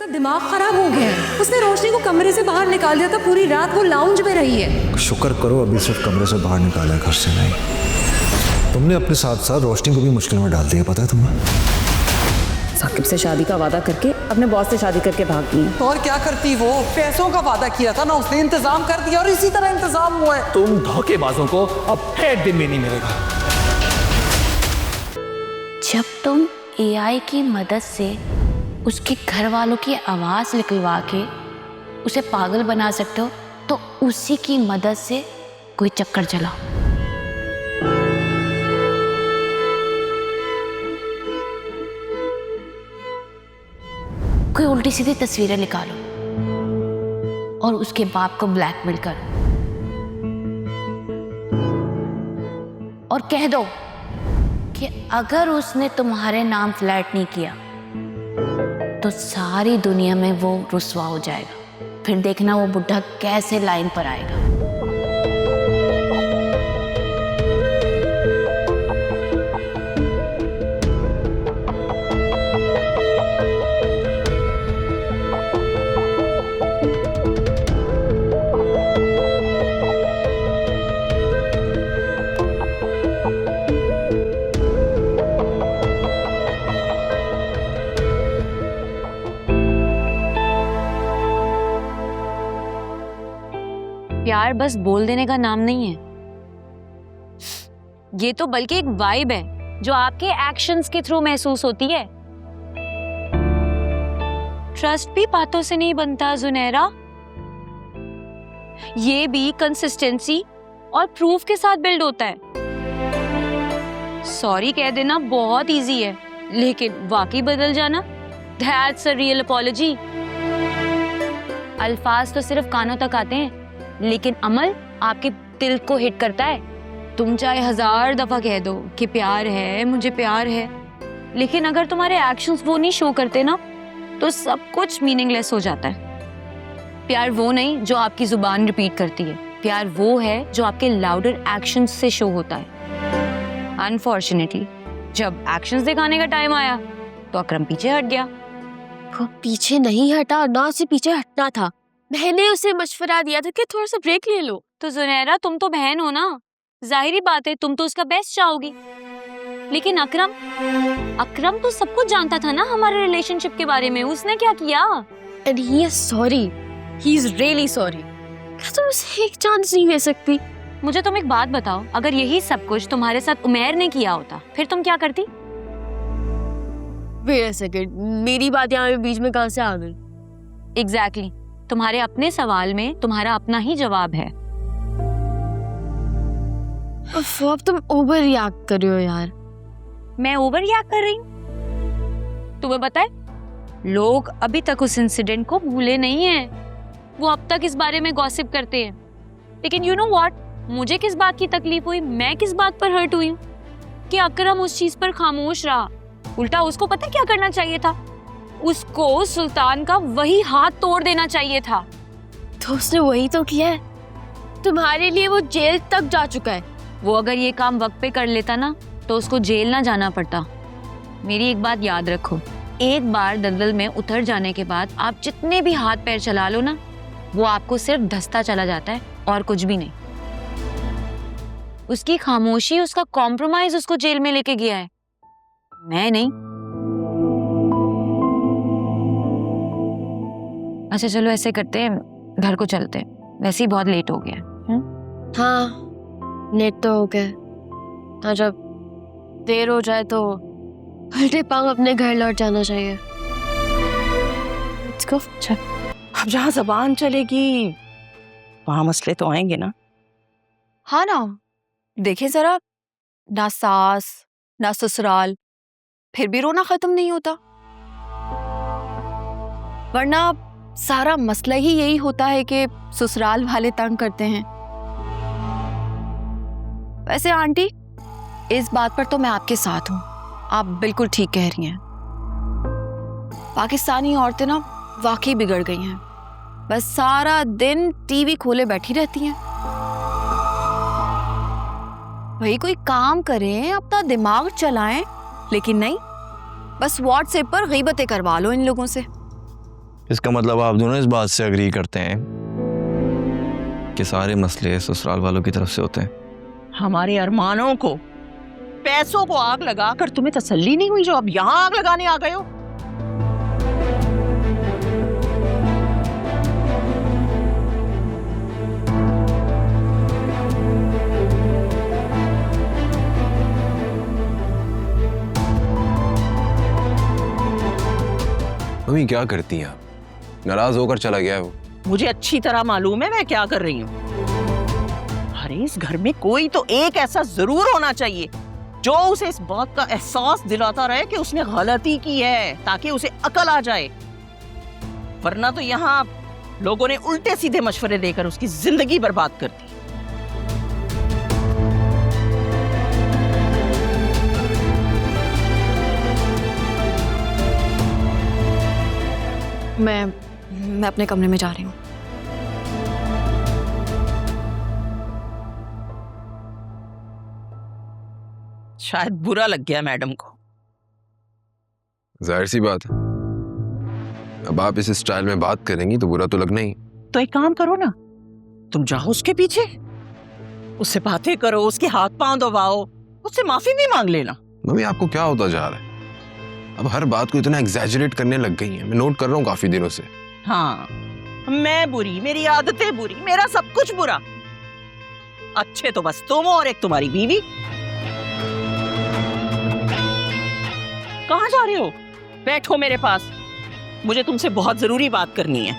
उसका दिमाग खराब हो गया है। उसने रोशनी को कमरे से बाहर निकाल दिया था, पूरी रात वो लाउंज में रही है। शुक्र करो अभी सिर्फ कमरे से बाहर निकाला, घर से नहीं। तुमने अपने साथ साथ रोशनी को भी मुश्किल में डाल दिया, पता है तुम्हें? साकिब से शादी का वादा करके अपने बॉस से शादी करके भाग गई। तो और क्या करती वो? पैसों का वादा किया था ना उसने, इंतजाम कर दिया और इसी तरह इंतजाम हुआ है। तुम धोखेबाजों को अब 1 दिन भी नहीं मिलेगा। जब तुम एआई की मदद से उसके घर वालों की आवाज़ निकलवा के उसे पागल बना सकते हो, तो उसी की मदद से कोई चक्कर चलाओ। कोई उल्टी सीधी तस्वीरें निकालो और उसके बाप को ब्लैकमेल करो और कह दो कि अगर उसने तुम्हारे नाम फ्लैट नहीं किया तो सारी दुनिया में वो रुस्वा हो जाएगा। फिर देखना वो बुढ़ा कैसे लाइन पर आएगा। प्यार बस बोल देने का नाम नहीं है, ये तो बल्कि एक वाइब है जो आपके एक्शंस के थ्रू महसूस होती है। ट्रस्ट भी बातों से नहीं बनता जुनैरा, ये भी कंसिस्टेंसी और प्रूफ के साथ बिल्ड होता है। सॉरी कह देना बहुत इजी है, लेकिन वाकई बदल जाना, दैट्स अ रियल अपॉलजी। अल्फाज तो सिर्फ कानों तक आते हैं, लेकिन अमल आपके दिल को हिट करता है। तुम चाहे 1000 दफा कह दो कि प्यार है, मुझे प्यार है, लेकिन अगर तुम्हारे एक्शंस वो नहीं शो करते ना, तो सब कुछ मीनिंगलेस हो जाता है। प्यार वो नहीं जो आपकी जुबान रिपीट करती है, प्यार वो है जो आपके लाउडर एक्शंस से शो होता है। अनफॉर्चुनेटली जब एक्शंस दिखाने का टाइम आया तो अकरम पीछे हट गया। वो पीछे नहीं हटा, ना से पीछे हटना था। मैंने उसे मशवरा दिया था कि थोड़ा सा ब्रेक ले लो। तो जुनैरा तुम तो बहन हो ना, जाहिरी बात है तुम तो उसका बेस्ट चाहोगी। लेकिन अकरम तो सब कुछ जानता था ना हमारे रिलेशनशिप के बारे में, उसने क्या किया? And he is sorry. He is really sorry. क्या तुम उसे एक चांस नहीं दे सकती? मुझे तुम एक बात बताओ, अगर यही सब कुछ तुम्हारे साथ उमैर ने किया होता फिर तुम क्या करती? Wait a second, मेरी बात यहाँ बीच में कहाँ से आ गई? Exactly. तुम्हारे अपने सवाल में तुम्हारा अपना ही जवाब है। अब तुम ओवर रिएक्ट कर रहे हो यार। मैं ओवर रिएक्ट कर रही हूँ? तुम्हें पता है लोग अभी तक उस इंसिडेंट को भूले नहीं हैं, वो अब तक इस बारे में गॉसिप करते हैं। लेकिन यू नो व्हाट, मुझे किस बात की तकलीफ हुई, मैं किस बात पर हर्ट हुई हूँ कि अकरम उस चीज पर खामोश रहा। उल्टा उसको पता क्या करना चाहिए था, उसको सुल्तान का वही हाथ तोड़ देना चाहिए था। तो उसने वही तो किया है, तुम्हारे लिए वो जेल तक जा चुका है। वो अगर ये काम वक्त पे कर लेता ना तो उसको जेल ना जाना पड़ता। मेरी एक बात याद रखो, एक बार दलदल में उतर जाने के बाद आप जितने भी हाथ पैर चला लो ना, वो आपको सिर्फ धंसता चला जाता है और कुछ भी नहीं। उसकी खामोशी, उसका कॉम्प्रोमाइज उसको जेल में लेके गया है, मैं नहीं। अच्छा चलो ऐसे करते हैं, घर को चलते हैं, वैसे ही बहुत लेट हो गया। हाँ लेट तो हो गया, और जब देर हो जाए तो उल्टे पांव अपने घर लौट जाना चाहिए। Let's go. अब जहाँ जबान चलेगी वहाँ मसले तो आएंगे ना। हाँ ना, देखे जरा, ना सास ना ससुराल, फिर भी रोना खत्म नहीं होता। वरना सारा मसला ही यही होता है कि ससुराल वाले तंग करते हैं। वैसे आंटी, इस बात पर तो मैं आपके साथ हूँ, आप बिल्कुल ठीक कह रही हैं। पाकिस्तानी औरतें ना वाकई बिगड़ गई हैं, बस सारा दिन टीवी खोले बैठी रहती हैं। भाई कोई काम करें, अपना दिमाग चलाएं, लेकिन नहीं, बस व्हाट्सएप पर गीबतें करवा लो इन लोगों से। इसका मतलब आप दोनों इस बात से अग्री करते हैं कि सारे मसले ससुराल वालों की तरफ से होते हैं। हमारे अरमानों को, पैसों को आग लगाकर तुम्हें तसल्ली नहीं हुई जो अब यहाँ आग लगाने आ गए हो? मम्मी क्या करती हैं आप? नाराज होकर चला गया है वो। मुझे अच्छी तरह मालूम है मैं क्या कर रही हूँ। अरे इस घर में कोई तो एक ऐसा जरूर होना चाहिए जो उसे इस बात का एहसास दिलाता रहे कि उसने गलती की है, ताकि उसे अकल आ जाए। वरना तो यहाँ लोगों ने उल्टे सीधे मशवरे देकर उसकी जिंदगी बर्बाद कर दी। मैं अपने कमरे में जा रही हूँ। शायद बुरा लग गया मैडम को। जाहिर सी बात है, अब आप इस स्टाइल में बात करेंगी तो बुरा तो लगना ही। तो एक काम करो ना, तुम जाओ उसके पीछे, उससे बातें करो, उसके हाथ पांव दबाओ, उससे माफी भी मांग लेना। मम्मी आपको क्या होता जा रहा है? अब हर बात को इतना एग्जैजरेट करने लग गई हैं। मैं नोट कर रहा हूँ काफी दिनों से। हाँ, मैं बुरी, मेरी आदतें बुरी, मेरा सब कुछ बुरा। अच्छे तो बस तुम और एक तुम्हारी बीवी। कहाँ जा रहे हो? बैठो मेरे पास, मुझे तुमसे बहुत जरूरी बात करनी है।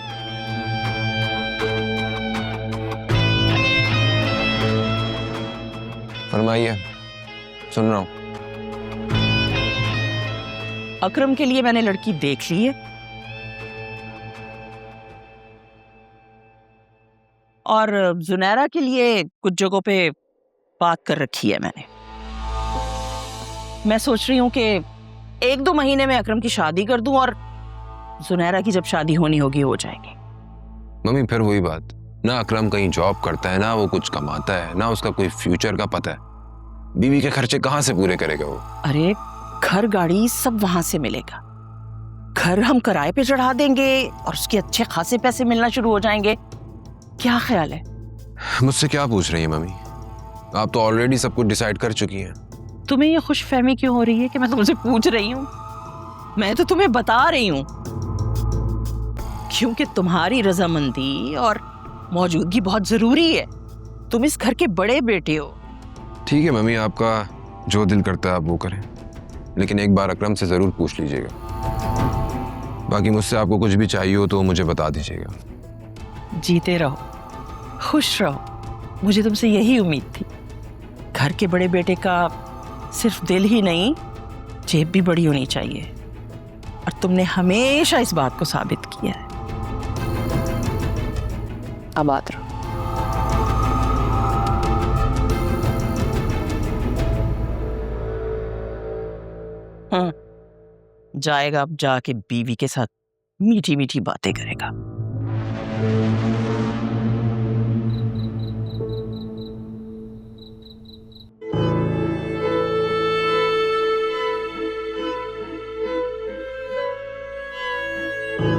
फरमाइए, सुन रहा हूँ। अकरम के लिए मैंने लड़की देख ली है और जुनैरा के लिए कुछ जगहों पे बात कर रखी है मैंने। मैं सोच रही हूँ कि 1-2 महीने में अकरम की शादी कर दूं और जुनैरा की जब शादी होनी होगी हो जाएगी। मम्मी फिर वही बात, ना अकरम कहीं जॉब करता है, ना वो कुछ कमाता है, ना उसका कोई फ्यूचर का पता है। बीवी के खर्चे कहाँ से पूरे करेगा वो? अरे घर गाड़ी सब वहां से मिलेगा। घर हम किराए पे चढ़ा देंगे और उसके अच्छे खासे पैसे मिलना शुरू हो जाएंगे। क्या ख्याल है? मुझसे क्या पूछ रही है मम्मी? आप तो ऑलरेडी सब कुछ डिसाइड कर चुकी हैं। तुम्हें ये खुशफहमी क्यों हो रही है कि मैं तुमसे पूछ रही हूँ? मैं तो तुम्हें बता रही हूँ, क्योंकि तुम्हारी रजामंदी और मौजूदगी बहुत जरूरी है। तुम इस घर के बड़े बेटे हो। ठीक है मम्मी, आपका जो दिल करता है आप वो करें, लेकिन एक बार अकरम से जरूर पूछ लीजिएगा। बाकी मुझसे आपको कुछ भी चाहिए हो तो मुझे बता दीजिएगा। जीते रहो, खुश रहो, मुझे तुमसे यही उम्मीद थी। घर के बड़े बेटे का सिर्फ दिल ही नहीं, जेब भी बड़ी होनी चाहिए, और तुमने हमेशा इस बात को साबित किया है। आबाद रहो। हाँ, जाएगा अब जाके बीवी के साथ मीठी मीठी बातें करेगा।